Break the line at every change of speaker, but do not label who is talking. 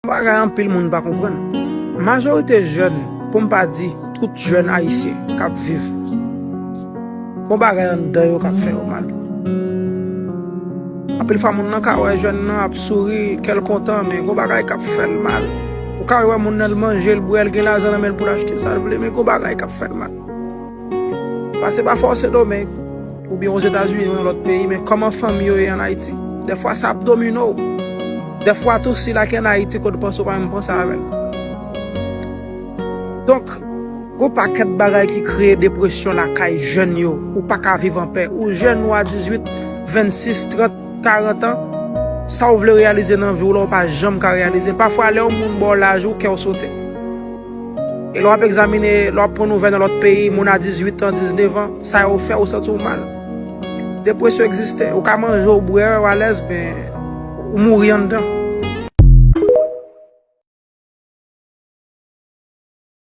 Bagay an pile moun pa comprendre. Majorité jeune, pour me pas dire tout jeune haïtien k'ap vivre. Kon bagay an dan yo k'ap fè mal. Apel fois moun nan ka wè jeune nan ap souri, quel content mais kon bagay k'ap fè mal. Ou ka wè moun nan manger le boire gen l'argent nan men pour acheter ça le mais kon bagay k'ap fè mal. Parce que pas forcément domaine ou bien aux États-Unis ou dans l'autre pays mais comment famille yo en Haïti. Des fois ça domino. Des fois tout si la en Haïti qu'on pense pas même penser avec. Donc go paquet de bagages qui crée dépression la caille jeune yo ou pas qu'à vivre en paix ou jeune ou à 18, 26, 30, 40 ans ça ou veut réaliser dans vie ou là pas jamais qu'à réaliser parfois aller au monde bon l'âge ou qu'elle sauter. Et l'on a examiné l'on prend nouvelle dans l'autre pays mon a 18 ans, 19 ans, ça a fait au sentir mal. Dépression existe, ou ka manger ou boire à l'aise ben ou mourir dedans.